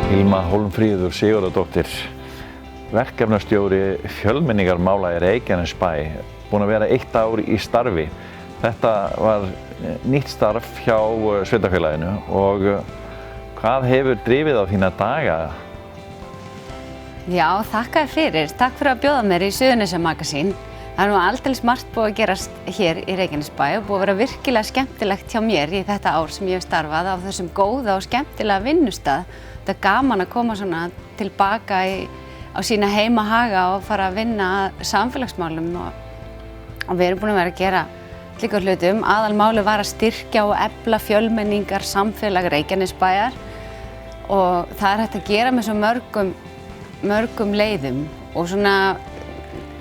Hilma Hólmfríður Sigurðardóttir, verkefnastjóri fjölmenningarmála í Reykjanesbæ, búin að vera 1 ár í starfi. Þetta var nýtt starf hjá sveitarfélaginu og hvað hefur drifið á þína daga? Já, þakka þér fyrir. Takk fyrir að bjóða mér í Suðurnesja Magasín. Það er nú aldeilis margt búið að gerast hér í Reykjanesbæ og búið að vera virkilega skemmtilegt hjá mér í þetta ár sem ég hef starfað á þessum góða og skemmtilega vinnustað. Þetta er gaman að koma svona tilbaka á sína heimahaga og fara að vinna að samfélagsmálum og við erum búin að vera að gera líka hlutum. Aðalmálið var að styrkja og efla fjölmenningar samfélag Reykjanesbæjar og það er hægt að gera með svo mörgum leiðum og svona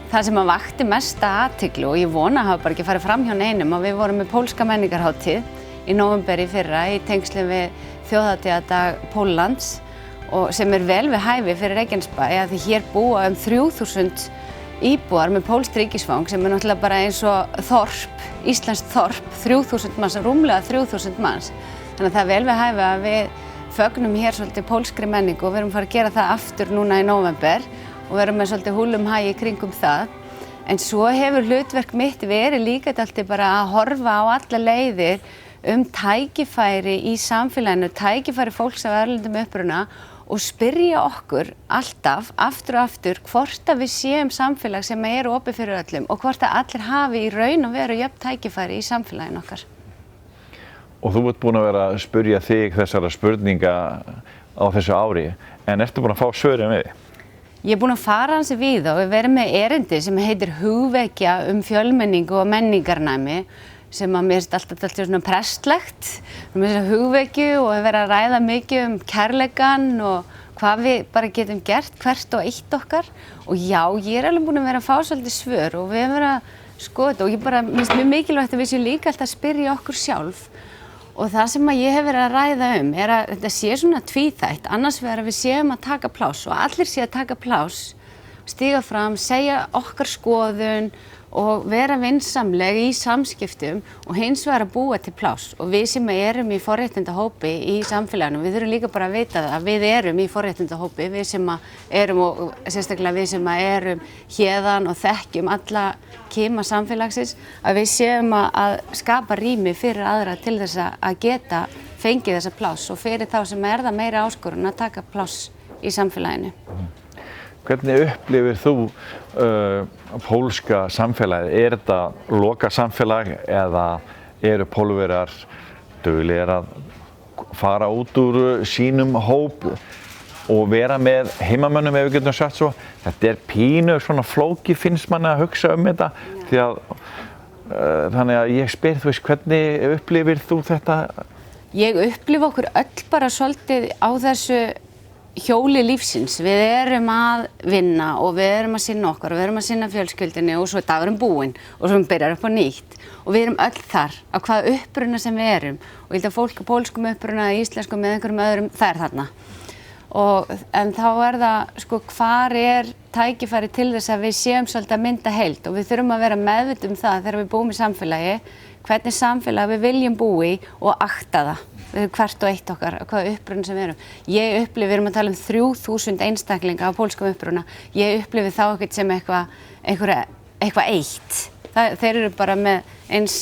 það sem að vakti mesta athygli og ég vona að hafa bara ekki farið fram hjá neinum að við vorum með pólska menningarhátíð í nóvember í fyrra í tengslum við þjóðhátíðardag Póllands og sem er vel við hæfi fyrir Reykjanesbæ að því hér búa 3000 íbúar með pólskt ríkisfang sem er náttúrulega bara eins og þorp, íslenskt þorp, 3000 manns, rúmlega 3000 manns. Þannig að það er vel við hæfi að við fögnum hér svolítið pólskri menningu og við erum farið að gera það aftur núna í nóvember og við erum með svolítið húlumhæ í kringum það. En svo hefur hlutverk mitt verið líka alltaf bara að horfa á alla leiðir tækifæri í samfélaginu, tækifæri fólks af erlendum uppruna og spyrja okkur alltaf, aftur og aftur, hvort að við séum samfélag sem eru opið fyrir öllum og hvort að allir hafi í raun og veru jöfn tækifæri í samfélaginu okkar. Og þú ert búin að vera að spyrja þig þessara spurninga á þessu ári, en ertu búin að fá svörin við? Ég er búin að fara hansi við og við verum með erindi sem heitir hugvekja fjölmenningu og menningarnæmi sem að mér finnst alltaf svona prestlegt, með þessa hugvekju og hef verið að ræða mikið kærleikann og hvað við bara getum gert hvert og eitt okkar og já, ég er alveg búin að vera að fá svolítið svör og við hefum verið að skoða þetta og ég bara, mér finnst mjög mikilvægt að við séum líka alltaf að spyrja okkur sjálf og það sem að ég hef verið að ræða er að þetta sé svona tvíþætt, annars vegar að við séum að taka pláss og allir séu að taka pláss, stíga fram, segja okkar skoðun og vera vinsamleg í samskiptum og hins vegar að búa til pláss og við sem erum í forréttindahópi í samfélaginu, við þurfum líka bara að vita það að við erum í forréttindahópi, við sem erum og sérstaklega við sem erum héðan og þekkjum alla kima samfélagsins, að við séum að skapa rými fyrir aðra til þess að geta fengið þessa pláss og fyrir þá sem það meira áskorun að taka pláss í samfélaginu. Hvernig upplifir þú pólska samfélagið? Er þetta lokað samfélag eða eru Pólverjar duglegir að fara út úr sínum hóp og vera með heimamönnum ef við getum sagt svo? Þetta er pínu svona flókið finnst manni að hugsa þetta því að þannig að ég spyr þú veist hvernig upplifir þú þetta? Ég upplifa okkur öll bara svolítið á þessu hjóli lífsins. Við erum að vinna og við erum að sinna okkar og við erum að sinna fjölskyldunni og svo er dagurinn búinn og svo byrjar upp á nýtt og við erum öll þar á hvaða uppruna sem við erum og ég held að fólk á pólskum uppruna eða íslenskum með einhverjum öðrum, það er þarna. En þá er það sko hvar er tækifæri til þess að við séum svolítið að mynda heild og við þurfum að vera meðvituð það þegar við búum í samfélagi, hvernig samfélag við viljum búi og akta það. Hvert og eitt okkar, hvaða uppruna sem við erum. Ég upplifi, við erum að tala 3000 einstaklinga á pólskum uppruna, ég upplifi þá ekkert sem eitthvað eitt. Þeir eru bara með eins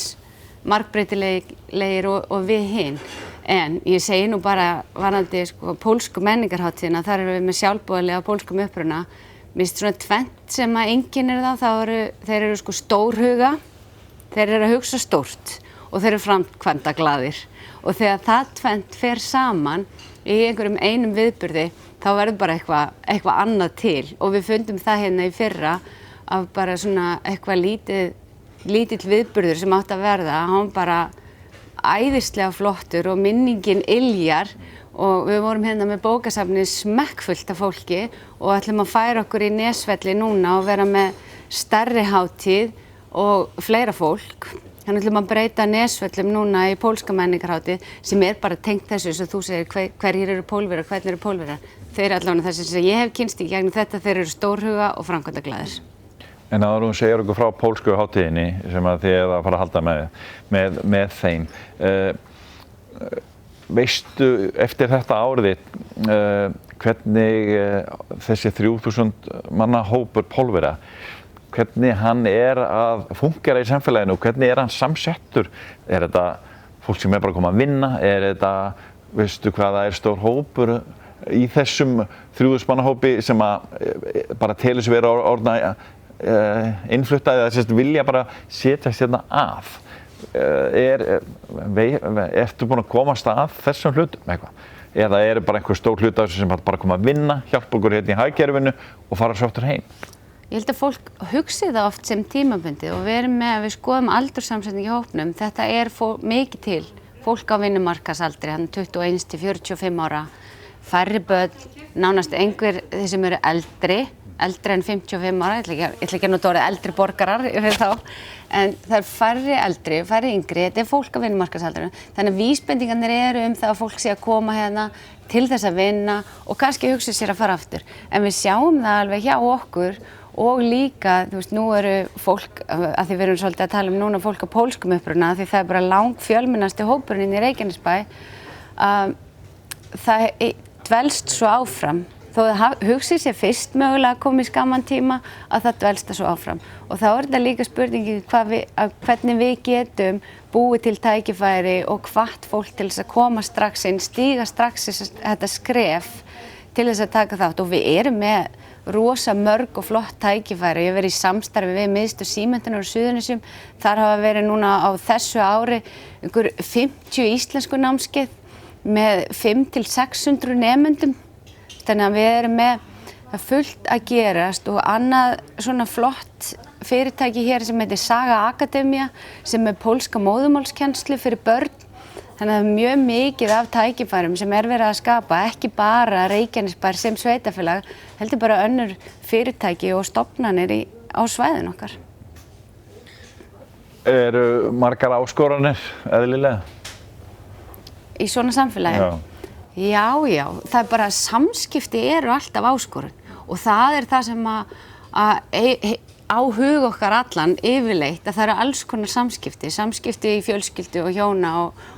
margbreytilegir og við hin. En ég segi nú bara varðandi sko, pólsku menningarhátíðina, þar erum við með sjálfboðaliða á pólskum uppruna. Mér finnst svona tvennt sem að einkennir þeir eru sko stórhuga, þeir eru að hugsa stórt og þeir eru framkvæmdaglaðir. Og þegar það tvennt fer saman í einhverjum einum viðburði, þá verður bara eitthvað annað til. Og við fundum það hérna í fyrra af bara svona eitthvað lítill viðburður sem átti að verða. Hann bara æðislega flottur og minningin yljar og við vorum hérna með bókasafnið smekkfullt af fólki og ætlum að færa okkur í Nesvelli núna og vera með stærri hátíð og fleira fólk. Þannig ætlum að breyta Nesvöllum núna í pólska menningarhátíð sem bara tengt þessu sem þú segir hverjir eru Pólverjar, hvernig eru Pólverjar. Þeir eru allavega þessi sem ég hef kynst í gegnum þetta, þeir eru stórhuga og framkvæmdaglaðir. En áður hún segir okkur frá pólsku hátíðinni sem að þið erum að fara að halda með þeim. Veistu eftir þetta árið hvernig þessi 3000 manna hópur Pólverja, hvernig hann að fungera í samfélaginu og hvernig hann samsettur? Þetta fólk sem bara að koma að vinna? Þetta, veistu hvað það stór hópur í þessum 3000 manna hópi sem bara telur sig vera orðna innflutta eða vilja bara setjast hérna að? Ertu búin að komast að þessum hlutum eitthvað? Eða bara einhver stór hlut af þessu sem bara koma að vinna, hjálpa okkur hérna í hagkerfinu og fara sáttur heim? Ég held að fólk hugsi það oft sem tímabundið og við skoðum aldursamsetningu í hópnum. Þetta mikið til. Fólk á vinnumarkaðsaldri, hann 21 til 45 ára, færri börn, nánast einhver þeir sem eru eldri en 55 ára, ég ætla ekki að nota orðið eldri borgarar fyrir þá, en það færri yngri, þetta fólk á vinnumarkaðsaldrinu. Þannig að vísbendingarnir það að fólk sé að koma hérna til þess að vinna og kannski hugsa sér að fara aftur. En við sjáum það alveg hjá okkur og líka, þú veist, nú fólk, að því við erum svolítið að tala núna fólk á pólskum uppruna, því það bara langfjölmennasti hópurinn í Reykjanesbæ, það dvelst svo áfram. Þó það hugsi sér fyrst mögulega að koma í skamman tíma að það dvelst það svo áfram. Og þá þetta líka spurningi hvernig við getum búið til tækifæri og hvatt fólk til þess að koma strax inn, stíga strax þetta skref til þess að taka þátt. Og við erum með rosa mörg og flott tækifæri. Ég hef verið í samstarfi við Miðstöð símenntunar á Suðurnesjum. Þar hafa verið núna á þessu ári einhver 50 íslensku námskeið með 500 til 600 nemendum. Þannig að við erum með fullt að gerast og annað svona flott fyrirtæki hér sem heitir Saga Akademía sem pólska móðurmálskennslu fyrir börn. Þannig að það mjög mikið af tækifærum sem verið að skapa, ekki bara Reykjanesbær sem sveitafélag, heldur bara önnur fyrirtæki og stofnanir á svæðin okkar. Eru margar áskoranir eðlilega? Í svona samfélagi? Já, það bara samskipti alltaf áskorun og það það sem á hug okkar allan yfirleitt að það alls konar samskipti í fjölskyldu og hjóna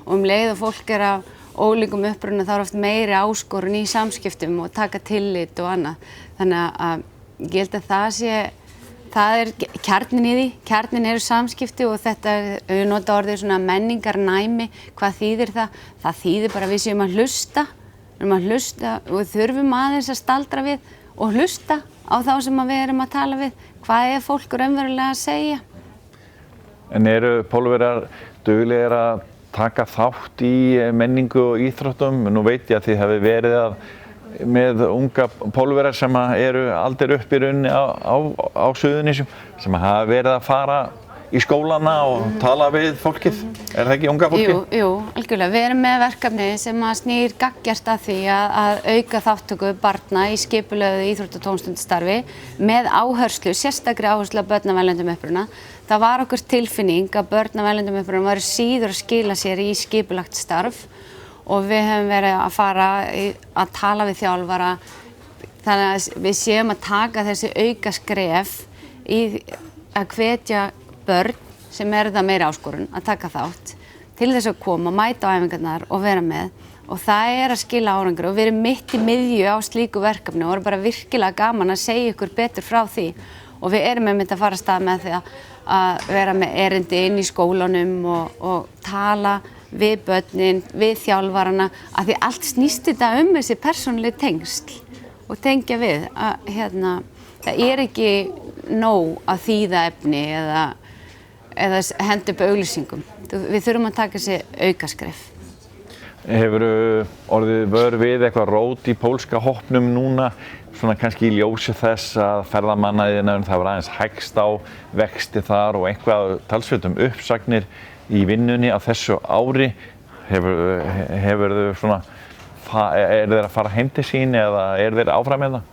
og leið og fólk af ólíkum uppruna þá oft meiri áskorun í samskiptum og taka tillit og annað. Þannig að ég held að það kjarninn í því, kjarninn samskipti og þetta, við nota orðið svona menningarnæmi, hvað þýðir það? Það þýðir bara að við séum að hlusta og við þurfum aðeins að staldra við og hlusta á þá sem við erum að tala við. Hvað fólk raunverulega að segja? En eru Pólverjar duglegir að taka þátt í menningu og íþróttum? Nú veit ég að þið hafi verið með unga Pólverjar sem eru aldir upp í rauninni á Suðurnesjum sem hafa verið að fara í skólana og tala við fólkið. Það ekki unga fólkið? Jú, algjörlega. Við erum með verkefni sem snýr gagngert að því að auka þátttöku barna í skipulögðu íþrótta- og tómstundastarfi með áherslu, sérstakri áherslu á börn af erlendum uppruna. Það var okkur tilfinning að börn af erlendum uppruna væru síður að skila sér í skipulagt starf og við höfum verið að fara að tala við þjálfara þannig að við séum að taka þessi auka skref í að hvetja börn sem það meiri áskorun að taka þátt til þess að koma, mæta á æfingarnar og vera með og það að skila árangri og við erum mitt í miðju á slíku verkefni og erum bara virkilega gaman að segja ykkur betur frá því og við erum einmitt að fara af stað með því að vera með erindi inn í skólanum og tala við börnin, við þjálfarana að því allt snýst þetta þessi persónuleg tengsl og tengja við að það ekki nóg að þýða efni eða henda upp auglýsingum. Við þurfum að taka þessi aukaskref. Hefurðu orðið vör við eitthvað rót í pólska hópnum núna, svona kannski í ljósi þess að ferðamannaðiðnaðurinn það var aðeins hægst á vexti þar og eitthvað talsvert uppsagnir í vinnunni á þessu ári? Hefurðu svona, þeir að fara heim til sín eða þeir áfram með það?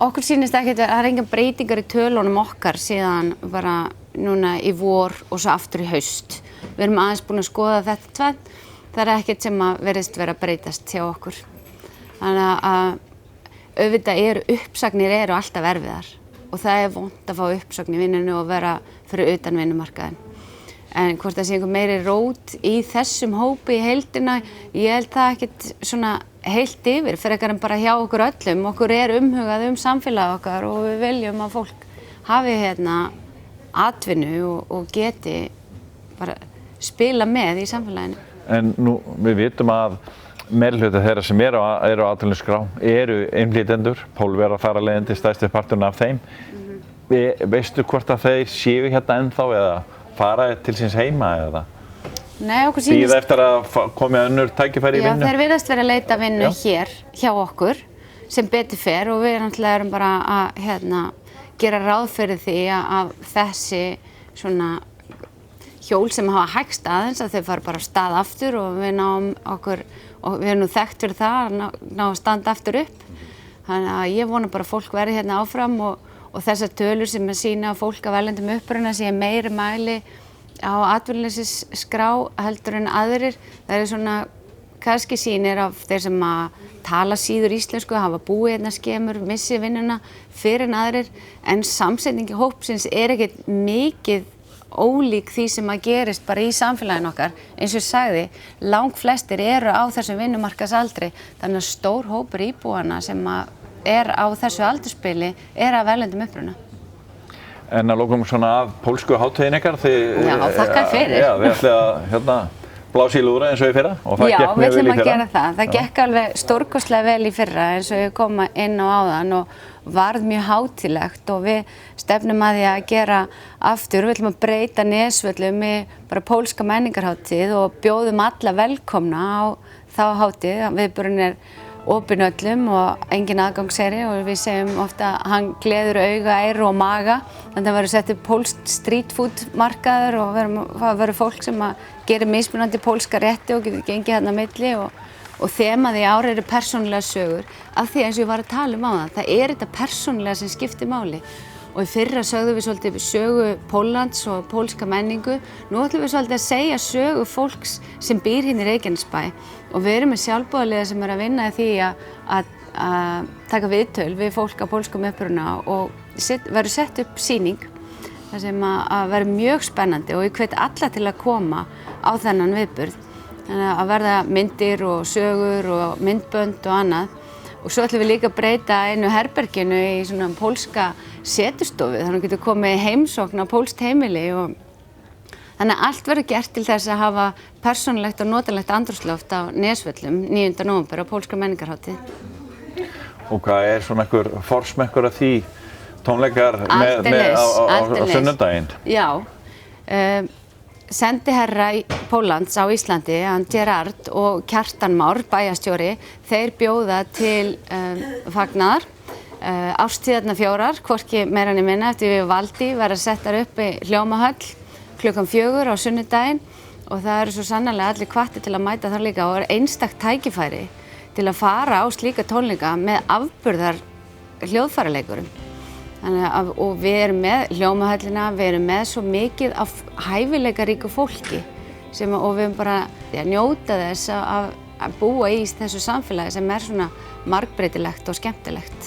Okkur sýnist ekki að það engar breytingar í tölunum okkar síðan bara núna í vor og svo aftur í haust. Við erum aðeins búin að skoða þetta tvennt. Það ekkert sem verðist vera að breytast hjá okkur. Þannig að auðvitað uppsagnir alltaf erfiðar og það vont að fá uppsögn í vinnunni og vera fyrir utan vinnumarkaðinn. En hvort það sé einhver meiri rót í þessum hópi í heildina, ég held það ekkert svona heilt yfir, frekar en bara hjá okkur öllum. Okkur umhugað samfélagið okkar og við viljum að fólk hafi atvinnu og geti bara spila með í samfélaginu. En nú, við vitum að meirihluti þeirra sem eru á atvinnuleysisskrá eru innflytjendur, Pólverjar þar af leiðandi stærsti parturinn af þeim. Veistu hvort að þeir séu hérna ennþá eða fara til síns heima eða? Nei, okkur sýnist... Bíða eftir að komi önnur tækifæri í vinnu? Já, þeir virðast vera að leita vinnu hér hjá okkur sem betur fer og við náttúrulega erum bara að gera ráð fyrir því að þessi svona hjól sem hafa hægst aðeins að þau fara bara af stað aftur og við náum okkur, og við erum nú þekkt fyrir það að ná að standa aftur upp. Þannig að ég vona bara að fólk verði hérna áfram og þessar tölur sem sýna að fólk af erlendum uppruna sé meiri mæli á atvinnuleysisskrá heldur en aðrir. Það eru svona kannski sýnir af þeir sem að tala síður íslensku, hafa búið hérna skemur, missi vinnuna fyrir en aðrir, en samsetningi hópsins ekkert mikið ólík því sem að gerist bara í samfélaginu okkar. Eins og ég sagði, langflestir eru á þessum vinnumarkaðsaldri, þannig að stór hópur íbúanna sem að á þessu aldurspili af erlendum uppruna. En að lokum svona að pólsku hátíðin ykkar, Já, þakka fyrir. Já, þið ætlið að blása í lúðra eins og í fyrra og það gekk mjög vel í fyrra. Já, við ætlum að gera það. Það gekk alveg stórkostlega vel í fyrra eins og ég kom inn á áðan og varð mjög hátíðlegt og við stefnum að því að gera aftur. Við ætlum að breyta Nesvöllum í bara pólska menningarhátíð og bjóðum alla velkomna á þá hátíð. Viðburðurinn opinn öllum og engin aðgangseyri og við segjum ofta að hann gleður auga, eyru og maga. Þannig að það verður sett upp pólskt street food markaður og það verður fólk sem gerir mismunandi pólska rétti og getur gengið hérna á milli og þemað í ár eru persónulega sögur af því eins og ég var að tala um áðan. Það þetta persónulega sem skiptir máli. Og í fyrra sögðum við svolítið sögu Póllands og pólska menningu. Nú ætlum við svolítið að segja sögu fólks sem býr hérna í Reykjanesbæ og við erum með sjálfboðaliða sem að vinna í því að taka viðtöl við fólk á pólskum uppruna og verður sett upp sýning þar sem að verður mjög spennandi og ég hvet alla til að koma á þennan viðburð. Þannig að verða myndir og sögur og myndbönd og annað. Og svo ætlum við líka að breyta einu herberginu í svona pólska setustofu, þannig að þú getur komið í heimsókn á pólskt heimili og þannig að allt verður gert til þess að hafa persónulegt og notalegt andrúmsloft á Nesvöllum 9. nóvember á pólska menningarhátíð. Og hvað svona einhver forsmekkur af því tónleikar á sunnudaginn? Já. Sendiherra Póllands á Íslandi, Gerard og Kjartan Már, bæjarstjóri, þeir bjóða til fagnaðar. Árstíðarnar 4, hvorki meira né minna, eftir við valdi, verða settar upp í Hljómahöll klukkan 4 á sunnudaginn og það eru svo sannarlega allir hvattir til að mæta þar líka og einstakt tækifæri til að fara á slíka tónleika með afburðar hljóðfæraleikurum. Og við erum með Hljómahöllina, við erum með svo mikið af hæfileikaríku fólki og við erum bara að njóta þess að búa í þessu samfélagi sem svona margbreytilegt og skemmtilegt.